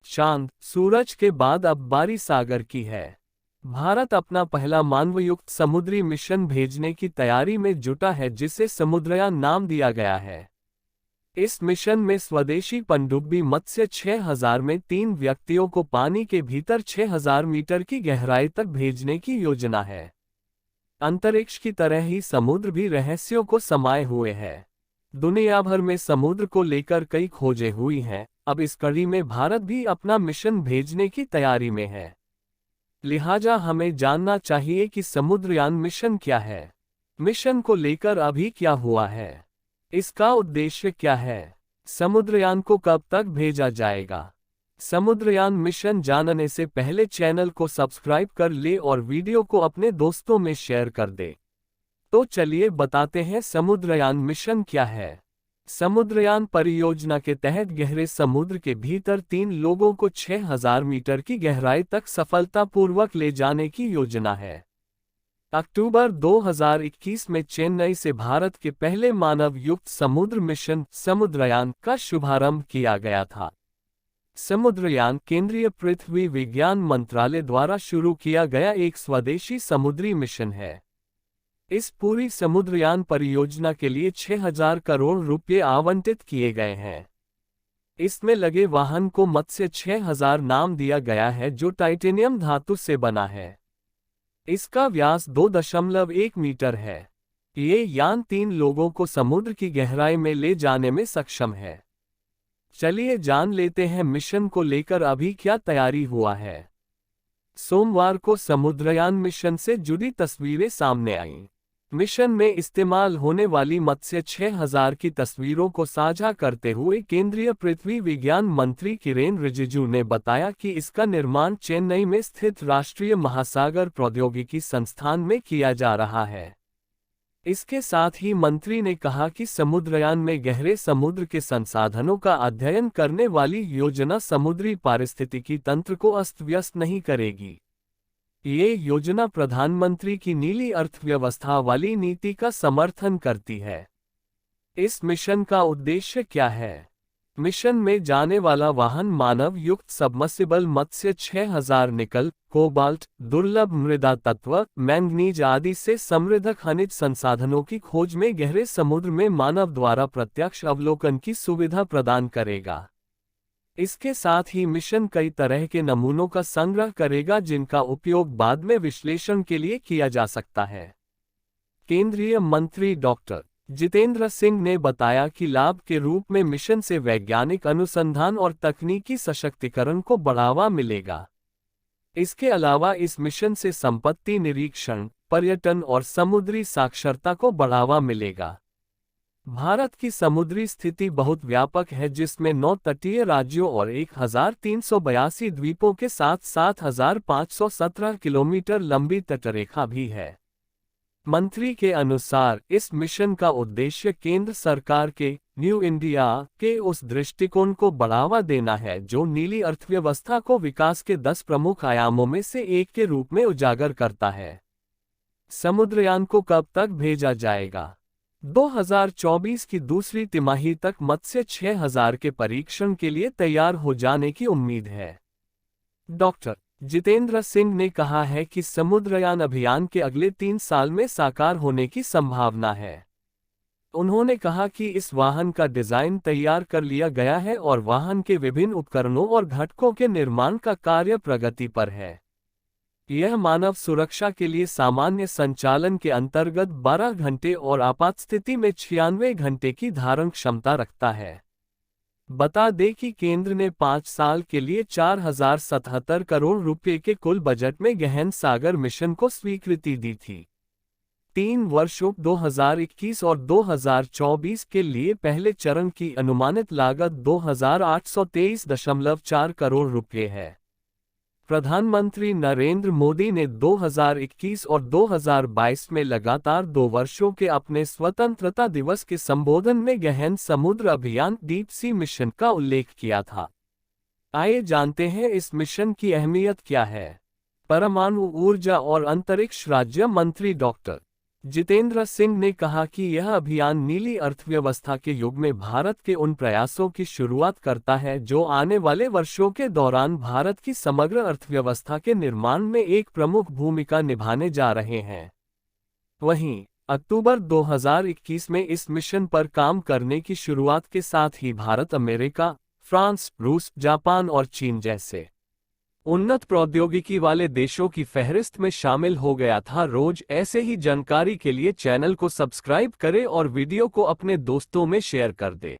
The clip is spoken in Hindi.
चांद, सूरज के बाद अब बारी सागर की है। भारत अपना पहला मानवयुक्त समुद्री मिशन भेजने की तैयारी में जुटा है, जिसे समुद्रयान नाम दिया गया है। इस मिशन में स्वदेशी पनडुब्बी मत्स्य 6000 में 3 व्यक्तियों को पानी के भीतर 6000 मीटर की गहराई तक भेजने की योजना है। अंतरिक्ष की तरह ही समुद्र भी रहस्यों को समाये हुए है। दुनिया भर में समुद्र को लेकर कई खोजें हुई हैं। अब इस कड़ी में भारत भी अपना मिशन भेजने की तैयारी में है। लिहाजा हमें जानना चाहिए कि समुद्रयान मिशन क्या है, मिशन को लेकर अभी क्या हुआ है, इसका उद्देश्य क्या है, समुद्रयान को कब तक भेजा जाएगा। समुद्रयान मिशन जानने से पहले चैनल को सब्सक्राइब कर ले और वीडियो को अपने दोस्तों में शेयर कर दे। तो चलिए बताते हैं समुद्रयान मिशन क्या है। समुद्रयान परियोजना के तहत गहरे समुद्र के भीतर 3 लोगों को 6000 मीटर की गहराई तक सफलतापूर्वक ले जाने की योजना है। अक्टूबर 2021 में चेन्नई से भारत के पहले मानव युक्त समुद्र मिशन समुद्रयान का शुभारंभ किया गया था। समुद्रयान केंद्रीय पृथ्वी विज्ञान मंत्रालय द्वारा शुरू किया गया एक स्वदेशी समुद्री मिशन है। इस पूरी समुद्रयान परियोजना के लिए 6000 करोड़ रुपये आवंटित किए गए हैं। इसमें लगे वाहन को मत्स्य 6000 नाम दिया गया है, जो टाइटेनियम धातु से बना है। इसका व्यास 2.1 मीटर है। ये यान 3 लोगों को समुद्र की गहराई में ले जाने में सक्षम है। चलिए जान लेते हैं मिशन को लेकर अभी क्या तैयारी हुआ है। सोमवार को समुद्रयान मिशन से जुड़ी तस्वीरें सामने आईं। मिशन में इस्तेमाल होने वाली मत्स्य 6000 की तस्वीरों को साझा करते हुए केंद्रीय पृथ्वी विज्ञान मंत्री किरेन रिजिजू ने बताया कि इसका निर्माण चेन्नई में स्थित राष्ट्रीय महासागर प्रौद्योगिकी संस्थान में किया जा रहा है। इसके साथ ही मंत्री ने कहा कि समुद्रयान में गहरे समुद्र के संसाधनों का अध्ययन करने वाली योजना समुद्री पारिस्थितिकी तंत्र को अस्त व्यस्त नहीं करेगी। ये योजना प्रधानमंत्री की नीली अर्थव्यवस्था वाली नीति का समर्थन करती है। इस मिशन का उद्देश्य क्या है? मिशन में जाने वाला वाहन मानव युक्त सबमर्सिबल मत्स्य 6000 निकल, कोबाल्ट, दुर्लभ मृदा तत्व, मैंगनीज आदि से समृद्ध खनिज संसाधनों की खोज में गहरे समुद्र में मानव द्वारा प्रत्यक्ष अवलोकन की सुविधा प्रदान करेगा। इसके साथ ही मिशन कई तरह के नमूनों का संग्रह करेगा, जिनका उपयोग बाद में विश्लेषण के लिए किया जा सकता है। केंद्रीय मंत्री डॉक्टर जितेंद्र सिंह ने बताया कि लाभ के रूप में मिशन से वैज्ञानिक अनुसंधान और तकनीकी सशक्तिकरण को बढ़ावा मिलेगा। इसके अलावा इस मिशन से संपत्ति निरीक्षण, पर्यटन और समुद्री साक्षरता को बढ़ावा मिलेगा। भारत की समुद्री स्थिति बहुत व्यापक है, जिसमें 9 तटीय राज्यों और 1382 द्वीपों के साथ 7517 किलोमीटर लंबी तटरेखा भी है। मंत्री के अनुसार इस मिशन का उद्देश्य केंद्र सरकार के न्यू इंडिया के उस दृष्टिकोण को बढ़ावा देना है, जो नीली अर्थव्यवस्था को विकास के 10 प्रमुख आयामों में से एक के रूप में उजागर करता है। समुद्रयान को कब तक भेजा जाएगा? 2024 की दूसरी तिमाही तक मत्स्य 6000 के परीक्षण के लिए तैयार हो जाने की उम्मीद है। डॉक्टर जितेंद्र सिंह ने कहा है कि समुद्रयान अभियान के अगले 3 साल में साकार होने की संभावना है। उन्होंने कहा कि इस वाहन का डिजाइन तैयार कर लिया गया है और वाहन के विभिन्न उपकरणों और घटकों के निर्माण का कार्य प्रगति पर है। यह मानव सुरक्षा के लिए सामान्य संचालन के अंतर्गत 12 घंटे और आपात स्थिति में 96 घंटे की धारण क्षमता रखता है। बता दें कि केंद्र ने 5 साल के लिए 4077 करोड़ रुपए के कुल बजट में गहन सागर मिशन को स्वीकृति दी थी। 3 वर्षों 2021 और 2024 के लिए पहले चरण की अनुमानित लागत 2823.4 करोड़ रुपए है। प्रधानमंत्री नरेंद्र मोदी ने 2021 और 2022 में लगातार 2 वर्षों के अपने स्वतंत्रता दिवस के संबोधन में गहन समुद्र अभियान डीप सी मिशन का उल्लेख किया था। आइए जानते हैं इस मिशन की अहमियत क्या है। परमाणु ऊर्जा और अंतरिक्ष राज्य मंत्री डॉक्टर जितेंद्र सिंह ने कहा कि यह अभियान नीली अर्थव्यवस्था के युग में भारत के उन प्रयासों की शुरुआत करता है जो आने वाले वर्षों के दौरान भारत की समग्र अर्थव्यवस्था के निर्माण में एक प्रमुख भूमिका निभाने जा रहे हैं। वहीं अक्टूबर 2021 में इस मिशन पर काम करने की शुरुआत के साथ ही भारत अमेरिका, फ्रांस, रूस, जापान और चीन जैसे उन्नत प्रौद्योगिकी वाले देशों की फहरिस्त में शामिल हो गया था। रोज ऐसे ही जानकारी के लिए चैनल को सब्सक्राइब करें और वीडियो को अपने दोस्तों में शेयर कर दें।